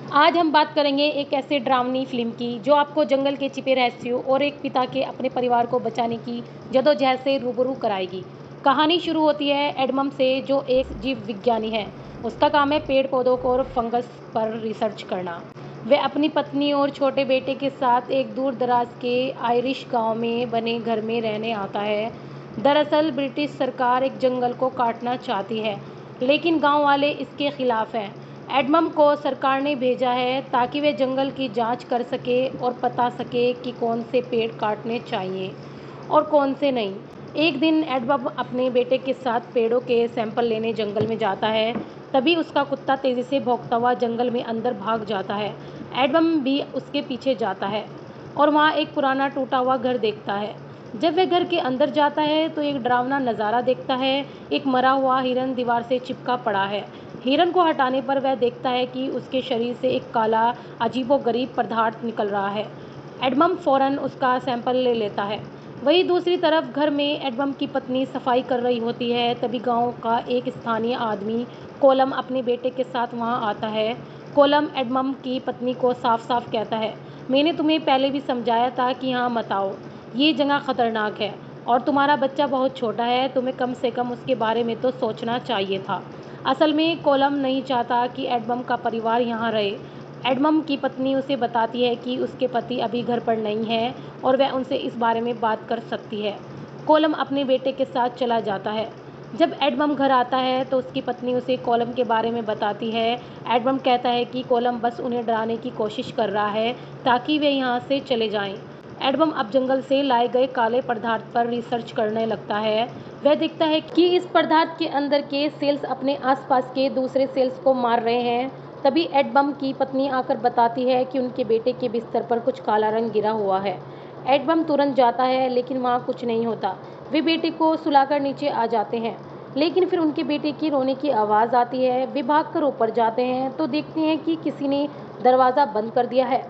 आज हम बात करेंगे एक ऐसे डरावनी फिल्म की जो आपको जंगल के छिपे रहस्यों और एक पिता के अपने परिवार को बचाने की जद्दोजहद से रूबरू कराएगी। कहानी शुरू होती है एडमम से, जो एक जीव विज्ञानी है। उसका काम है पेड़ पौधों को और फंगस पर रिसर्च करना। वह अपनी पत्नी और छोटे बेटे के साथ एक दूर दराज के आयरिश गांव में बने घर में रहने आता है। दरअसल ब्रिटिश सरकार एक जंगल को काटना चाहती है, लेकिन गांव वाले इसके खिलाफ हैं। एडमम को सरकार ने भेजा है ताकि वे जंगल की जांच कर सके और बता सके कि कौन से पेड़ काटने चाहिए और कौन से नहीं। एक दिन एडमम अपने बेटे के साथ पेड़ों के सैंपल लेने जंगल में जाता है। तभी उसका कुत्ता तेजी से भौंकता हुआ जंगल में अंदर भाग जाता है। एडमम भी उसके पीछे जाता है और वहाँ एक पुराना टूटा हुआ घर देखता है। जब वह घर के अंदर जाता है तो एक डरावना नज़ारा देखता है। एक मरा हुआ हिरन दीवार से चिपका पड़ा है। हिरन को हटाने पर वह देखता है कि उसके शरीर से एक काला अजीबोगरीब पदार्थ निकल रहा है। एडमम फौरन उसका सैंपल ले लेता है। वहीं दूसरी तरफ घर में एडमम की पत्नी सफाई कर रही होती है। तभी गांव का एक स्थानीय आदमी कोलम अपने बेटे के साथ वहां आता है। कोलम एडमम की पत्नी को साफ साफ कहता है, मैंने तुम्हें पहले भी समझाया था कि यहाँ मत आओ, ये जगह खतरनाक है और तुम्हारा बच्चा बहुत छोटा है, तुम्हें कम से कम उसके बारे में तो सोचना चाहिए था। असल में कोलम नहीं चाहता कि एडमम का परिवार यहाँ रहे। एडमम की पत्नी उसे बताती है कि उसके पति अभी घर पर नहीं है और वह उनसे इस बारे में बात कर सकती है। कोलम अपने बेटे के साथ चला जाता है। जब एडमम घर आता है तो उसकी पत्नी उसे कोलम के बारे में बताती है। एडमम कहता है कि कोलम बस उन्हें डराने की कोशिश कर रहा है ताकि वे यहाँ से चले जाएं। एडमम अब जंगल से लाए गए काले पदार्थ पर रिसर्च करने लगता है। वह देखता है कि इस पदार्थ के अंदर के सेल्स अपने आसपास के दूसरे सेल्स को मार रहे हैं। तभी एडमम की पत्नी आकर बताती है कि उनके बेटे के बिस्तर पर कुछ काला रंग गिरा हुआ है। एडमम तुरंत जाता है, लेकिन वहाँ कुछ नहीं होता। वे बेटे को सुलाकर नीचे आ जाते हैं, लेकिन फिर उनके बेटे की रोने की आवाज़ आती है। वे भागकर ऊपर जाते हैं तो देखते हैं कि किसी ने दरवाज़ा बंद कर दिया है।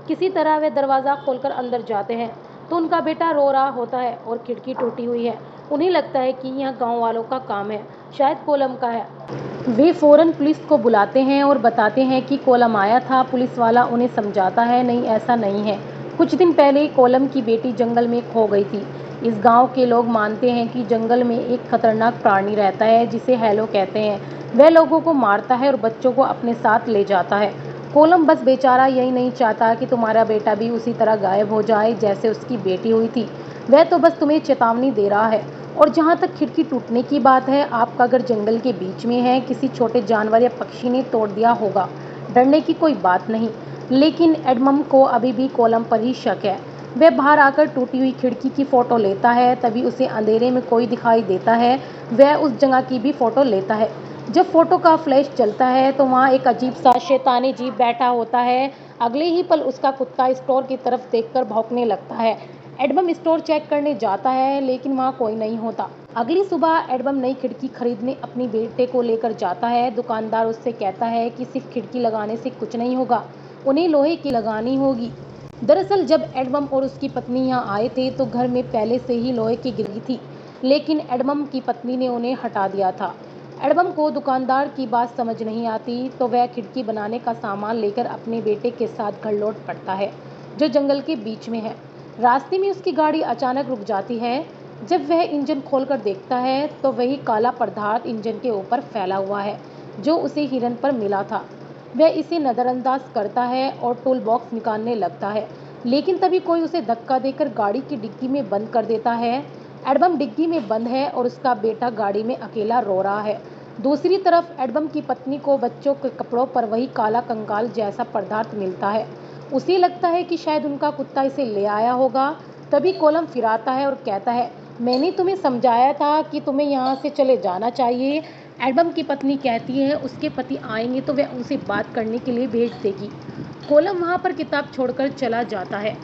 किसी तरह वे दरवाज़ा खोलकर अंदर जाते हैं तो उनका बेटा रो रहा होता है और खिड़की टूटी हुई है। उन्हें लगता है कि यह गांव वालों का काम है, शायद कोलम का है। वे फौरन पुलिस को बुलाते हैं और बताते हैं कि कोलम आया था। पुलिस वाला उन्हें समझाता है, नहीं ऐसा नहीं है। कुछ दिन पहले कोलम की बेटी जंगल में खो गई थी। इस गांव के लोग मानते हैं कि जंगल में एक खतरनाक प्राणी रहता है जिसे हेलो कहते हैं। वह लोगों को मारता है और बच्चों को अपने साथ ले जाता है। कोलम बस बेचारा यही नहीं चाहता कि तुम्हारा बेटा भी उसी तरह गायब हो जाए जैसे उसकी बेटी हुई थी। वह तो बस तुम्हें चेतावनी दे रहा है। और जहाँ तक खिड़की टूटने की बात है, आपका घर जंगल के बीच में है, किसी छोटे जानवर या पक्षी ने तोड़ दिया होगा, डरने की कोई बात नहीं। लेकिन एडमम को अभी भी कोलम पर ही शक है। वह बाहर आकर टूटी हुई खिड़की की फ़ोटो लेता है। तभी उसे अंधेरे में कोई दिखाई देता है। वह उस जगह की भी फ़ोटो लेता है। जब फ़ोटो का फ्लैश चलता है तो वहाँ एक अजीब सा शैतानी जीव बैठा होता है। अगले ही पल उसका कुत्ता स्टोर की तरफ देखकर भौंकने लगता है। एडमम स्टोर चेक करने जाता है, लेकिन वहाँ कोई नहीं होता। अगली सुबह एडमम नई खिड़की खरीदने अपने बेटे को लेकर जाता है। दुकानदार उससे कहता है कि सिर्फ खिड़की लगाने से कुछ नहीं होगा, उन्हें लोहे की लगानी होगी। दरअसल जब एडमम और उसकी पत्नी यहाँ आए थे तो घर में पहले से ही लोहे की गिरगी थी, लेकिन एडमम की पत्नी ने उन्हें हटा दिया था। एडमम को दुकानदार की बात समझ नहीं आती तो वह खिड़की बनाने का सामान लेकर अपने बेटे के साथ घर लौट पड़ता है, जो जंगल के बीच में है। रास्ते में उसकी गाड़ी अचानक रुक जाती है। जब वह इंजन खोलकर देखता है तो वही काला पदार्थ इंजन के ऊपर फैला हुआ है, जो उसे हिरन पर मिला था। वह इसे नज़रअंदाज करता है और टूल बॉक्स निकालने लगता है, लेकिन तभी कोई उसे धक्का देकर गाड़ी की डिग्गी में बंद कर देता है। एडमम डिग्गी में बंद है और उसका बेटा गाड़ी में अकेला रो रहा है। दूसरी तरफ एडमम की पत्नी को बच्चों के कपड़ों पर वही काला कंकाल जैसा पदार्थ मिलता है। उसे लगता है कि शायद उनका कुत्ता इसे ले आया होगा। तभी कोलम फिर आता है और कहता है, मैंने तुम्हें समझाया था कि तुम्हें यहाँ से चले जाना चाहिए। एडम की पत्नी कहती है उसके पति आएंगे तो वह उनसे बात करने के लिए भेज देगी। कोलम वहाँ पर किताब छोड़कर चला जाता है।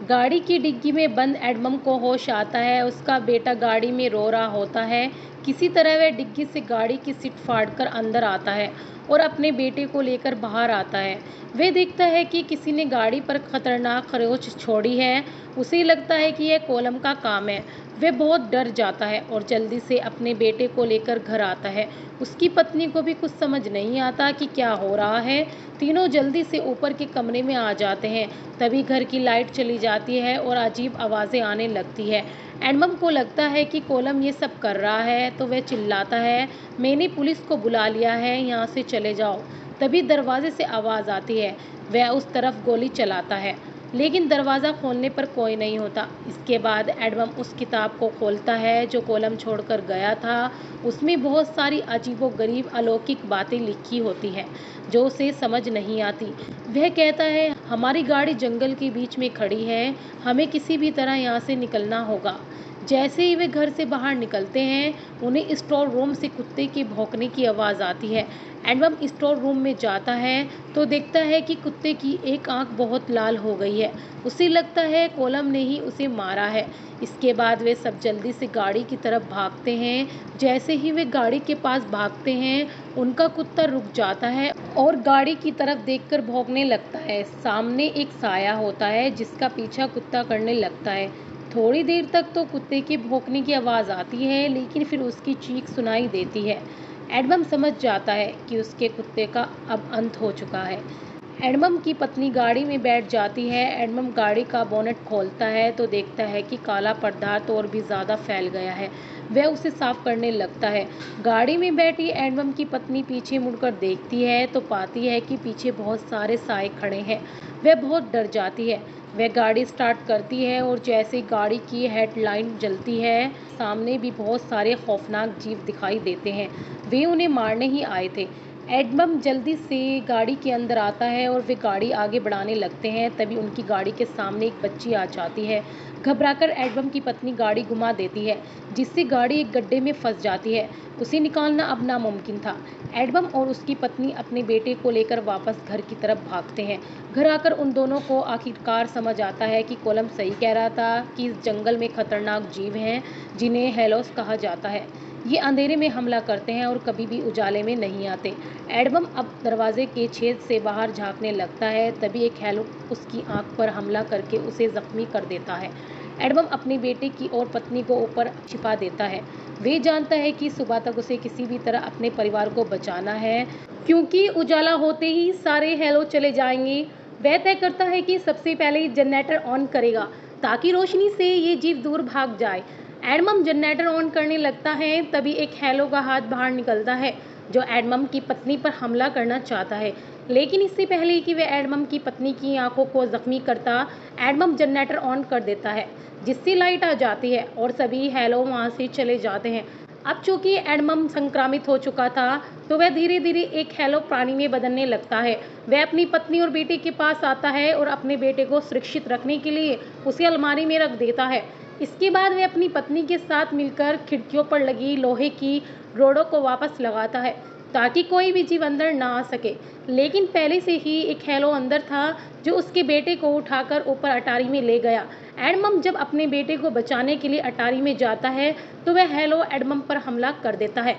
गाड़ी की डिग्गी में बंद एडमम को होश आता है। उसका बेटा गाड़ी में रो रहा होता है किसी तरह वह डिग्गी से गाड़ी की सीट फाड़कर अंदर आता है और अपने बेटे को लेकर बाहर आता है। वह देखता है कि किसी ने गाड़ी पर खतरनाक खरोंच छोड़ी है। उसे लगता है कि यह कोलम का काम है। वह बहुत डर जाता है और जल्दी से अपने बेटे को लेकर घर आता है। उसकी पत्नी को भी कुछ समझ नहीं आता कि क्या हो रहा है। तीनों जल्दी से ऊपर के कमरे में आ जाते हैं। तभी घर की लाइट चली जाती है और अजीब आवाज़ें आने लगती है। एडमम को लगता है कि कोलम ये सब कर रहा है, तो वह चिल्लाता है, मैंने पुलिस को बुला लिया है, यहाँ से चले जाओ। तभी दरवाजे से आवाज़ आती है। वह उस तरफ गोली चलाता है, लेकिन दरवाज़ा खोलने पर कोई नहीं होता। इसके बाद एडमम उस किताब को खोलता है जो कोलम छोड़कर गया था। उसमें बहुत सारी अजीबोगरीब अलौकिक बातें लिखी होती हैं जो उसे समझ नहीं आती। वह कहता है, हमारी गाड़ी जंगल के बीच में खड़ी है, हमें किसी भी तरह यहाँ से निकलना होगा। जैसे ही वे घर से बाहर निकलते हैं, उन्हें स्टोर रूम से कुत्ते के भौंकने की आवाज़ आती है। एडम स्टोर रूम में जाता है तो देखता है कि कुत्ते की एक आंख बहुत लाल हो गई है। उसे लगता है कोलम ने ही उसे मारा है। इसके बाद वे सब जल्दी से गाड़ी की तरफ भागते हैं। जैसे ही वे गाड़ी के पास भागते हैं, उनका कुत्ता रुक जाता है और गाड़ी की तरफ देखकर भौंकने लगता है। सामने एक साया होता है जिसका पीछा कुत्ता करने लगता है। थोड़ी देर तक तो कुत्ते के भौंकने की आवाज़ आती है, लेकिन फिर उसकी चीख सुनाई देती है। एडम समझ जाता है कि उसके कुत्ते का अब अंत हो चुका है। एडमम की पत्नी गाड़ी में बैठ जाती है। एडमम गाड़ी का बोनट खोलता है तो देखता है कि काला पदार्थ और भी ज़्यादा फैल गया है। वह उसे साफ करने लगता है। गाड़ी में बैठी एडमम की पत्नी पीछे मुड़कर देखती है तो पाती है कि पीछे बहुत सारे साए खड़े हैं। वह बहुत डर जाती है। वह गाड़ी स्टार्ट करती है और जैसे गाड़ी की हेडलाइट जलती है, सामने भी बहुत सारे खौफनाक जीव दिखाई देते हैं। वे उन्हें मारने ही आए थे। एडमम जल्दी से गाड़ी के अंदर आता है और वे गाड़ी आगे बढ़ाने लगते हैं। तभी उनकी गाड़ी के सामने एक बच्ची आ जाती है। घबराकर एडमम की पत्नी गाड़ी घुमा देती है, जिससे गाड़ी एक गड्ढे में फंस जाती है। उसे निकालना अब नामुमकिन था। एडमम और उसकी पत्नी अपने बेटे को लेकर वापस घर की तरफ भागते हैं। घर आकर उन दोनों को आखिरकार समझ आता है कि कोलम सही कह रहा था कि इस जंगल में खतरनाक जीव हैं जिन्हें हेलोस कहा जाता है। ये अंधेरे में हमला करते हैं और कभी भी उजाले में नहीं आते। एडमम अब दरवाजे के छेद से बाहर झांकने लगता है। तभी एक हेलो उसकी आंख पर हमला करके उसे जख्मी कर देता है। एडमम अपने बेटे की और पत्नी को ऊपर छिपा देता है। वे जानता है कि सुबह तक उसे किसी भी तरह अपने परिवार को बचाना है, क्योंकि उजाला होते ही सारे हेलो चले जाएंगे। वह तय करता है कि सबसे पहले जनरेटर ऑन करेगा ताकि रोशनी से ये जीव दूर भाग जाए। एडमम जनरेटर ऑन करने लगता है। तभी एक हेलो का हाथ बाहर निकलता है जो एडमम की पत्नी पर हमला करना चाहता है, लेकिन इससे पहले कि वह एडमम की पत्नी की आंखों को जख्मी करता, एडमम जनरेटर ऑन कर देता है, जिससे लाइट आ जाती है और सभी हेलो वहां से चले जाते हैं। अब चूंकि एडमम संक्रमित हो चुका था, तो वह धीरे धीरे एक हेलो प्राणी में बदलने लगता है। वह अपनी पत्नी और बेटे के पास आता है और अपने बेटे को सुरक्षित रखने के लिए उसे अलमारी में रख देता है। इसके बाद वह अपनी पत्नी के साथ मिलकर खिड़कियों पर लगी लोहे की रोडों को वापस लगाता है ताकि कोई भी जीव अंदर ना आ सके। लेकिन पहले से ही एक हेलो अंदर था जो उसके बेटे को उठाकर ऊपर अटारी में ले गया। एडमम जब अपने बेटे को बचाने के लिए अटारी में जाता है तो वह हेलो एडमम पर हमला कर देता है।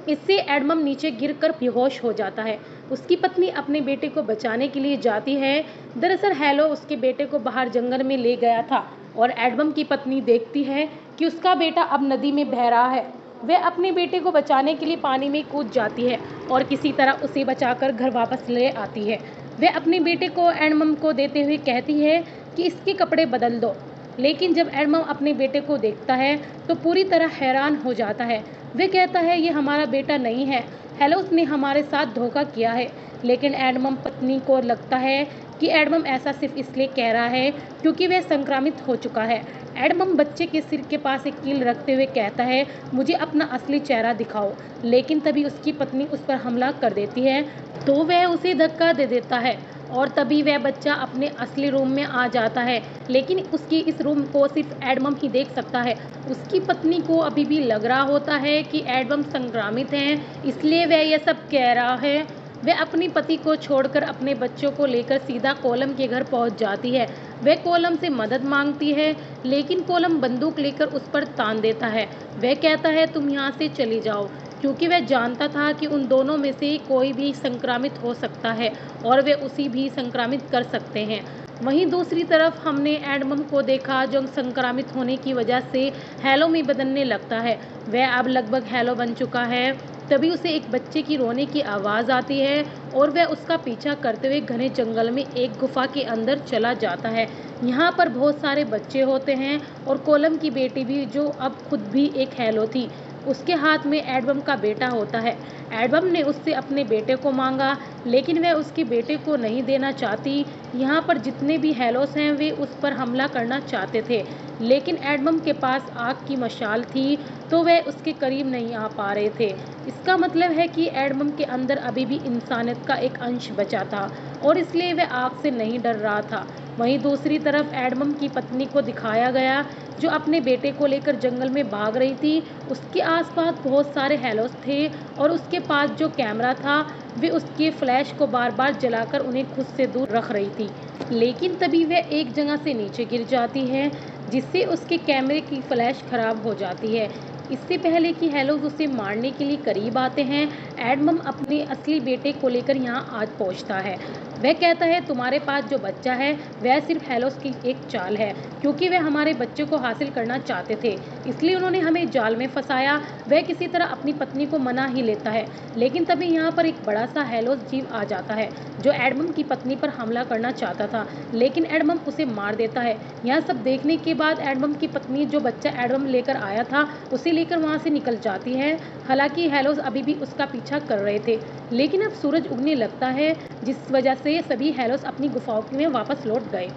इससे एडमम नीचे गिरकर बेहोश हो जाता है। उसकी पत्नी अपने बेटे को बचाने के लिए जाती है। दरअसल हेलो उसके बेटे को बाहर जंगल में ले गया था और एडमम की पत्नी देखती है कि उसका बेटा अब नदी में बह रहा है। वह अपने बेटे को बचाने के लिए पानी में कूद जाती है और किसी तरह उसे बचाकर घर वापस ले आती है। वह अपने बेटे को एडमम को देते हुए कहती है कि इसके कपड़े बदल दो, लेकिन जब एडमम अपने बेटे को देखता है तो पूरी तरह हैरान हो जाता है। वह कहता है, ये हमारा बेटा नहीं है, हेलोस ने हमारे साथ धोखा किया है। लेकिन एडमम पत्नी को लगता है कि एडमम ऐसा सिर्फ इसलिए कह रहा है क्योंकि वह संक्रमित हो चुका है। एडमम बच्चे के सिर के पास एक कील रखते हुए कहता है, मुझे अपना असली चेहरा दिखाओ। लेकिन तभी उसकी पत्नी उस पर हमला कर देती है, तो वह उसे धक्का दे देता है और तभी वह बच्चा अपने असली रूम में आ जाता है। लेकिन उसकी इस रूम को सिर्फ एडमम ही देख सकता है। उसकी पत्नी को अभी भी लग रहा होता है कि एडमम संक्रमित है, इसलिए वह यह सब कह रहा है। वह अपनी पति को छोड़कर अपने बच्चों को लेकर सीधा कोलम के घर पहुंच जाती है। वह कोलम से मदद मांगती है, लेकिन कोलम बंदूक लेकर उस पर तान देता है। वह कहता है तुम यहाँ से चली जाओ, क्योंकि वह जानता था कि उन दोनों में से कोई भी संक्रामित हो सकता है और वे उसी भी संक्रामित कर सकते हैं। वहीं दूसरी तरफ हमने एडमम को देखा, जो संक्रामित होने की वजह से हैलो में बदलने लगता है। वह अब लगभग हैलो बन चुका है। तभी उसे एक बच्चे की रोने की आवाज़ आती है और वह उसका पीछा करते हुए घने जंगल में एक गुफा के अंदर चला जाता है। यहाँ पर बहुत सारे बच्चे होते हैं और कोलम की बेटी भी, जो अब खुद भी एक हैलो थी। उसके हाथ में एडमम का बेटा होता है। एडमम ने उससे अपने बेटे को मांगा, लेकिन वह उसके बेटे को नहीं देना चाहती। यहाँ पर जितने भी हैलोस हैं वे उस पर हमला करना चाहते थे, लेकिन एडमम के पास आग की मशाल थी, तो वह उसके करीब नहीं आ पा रहे थे। इसका मतलब है कि एडमम के अंदर अभी भी इंसानियत का एक अंश बचा था और इसलिए वह आग से नहीं डर रहा था। वहीं दूसरी तरफ एडमम की पत्नी को दिखाया गया, जो अपने बेटे को लेकर जंगल में भाग रही थी। उसके आसपास बहुत सारे हेलोस थे और उसके पास जो कैमरा था, वे उसके फ्लैश को बार बार जलाकर उन्हें खुद से दूर रख रही थी। लेकिन तभी वह एक जगह से नीचे गिर जाती है, जिससे उसके कैमरे की फ्लैश खराब हो जाती है। इससे पहले कि हेलोस उसे मारने के लिए करीब आते हैं, एडमम अपने असली बेटे को लेकर यहाँ आज पहुँचता है। वह कहता है तुम्हारे पास जो बच्चा है वह सिर्फ हेलोस की एक चाल है, क्योंकि वह हमारे बच्चे को हासिल करना चाहते थे, इसलिए उन्होंने हमें जाल में फंसाया। वह किसी तरह अपनी पत्नी को मना ही लेता है, लेकिन तभी यहाँ पर एक बड़ा सा हेलोस जीव आ जाता है, जो एडमम की पत्नी पर हमला करना चाहता था, लेकिन एडमम उसे मार देता है। यह सब देखने के बाद एडमम की पत्नी, जो बच्चा एडमम लेकर आया था, उसे लेकर वहाँ से निकल जाती है। हालांकि हेलोस अभी भी उसका पीछा कर रहे थे, लेकिन अब सूरज उगने लगता है, जिस वजह से सभी हेलोस अपनी गुफाओं में वापस लौट गए।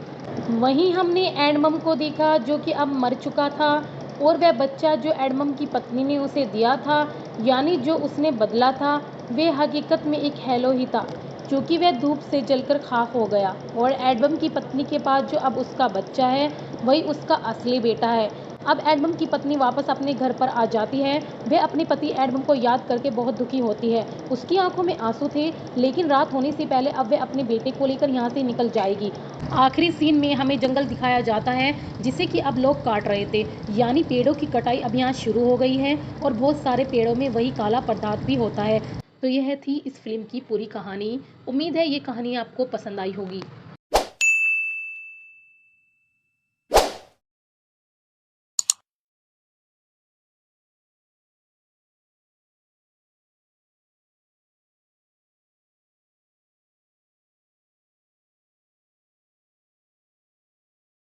वहीं हमने एडमम को देखा, जो कि अब मर चुका था, और वह बच्चा जो एडमम की पत्नी ने उसे दिया था, यानी जो उसने बदला था, वह हकीकत में एक हेलो ही था, क्योंकि वह धूप से जलकर खाक हो गया। और एडमम की पत्नी के पास जो अब उसका बच्चा है, वही उसका असली बेटा है। अब एडमम की पत्नी वापस अपने घर पर आ जाती है। वह अपने पति एडमम को याद करके बहुत दुखी होती है। उसकी आंखों में आंसू थे, लेकिन रात होने से पहले अब वह अपने बेटे को लेकर यहाँ से निकल जाएगी। आखिरी सीन में हमें जंगल दिखाया जाता है, जिसे कि अब लोग काट रहे थे, यानी पेड़ों की कटाई अब यहाँ शुरू हो गई है और बहुत सारे पेड़ों में वही काला पदार्थ भी होता है। तो यह थी इस फिल्म की पूरी कहानी। उम्मीद है ये कहानी आपको पसंद आई होगी।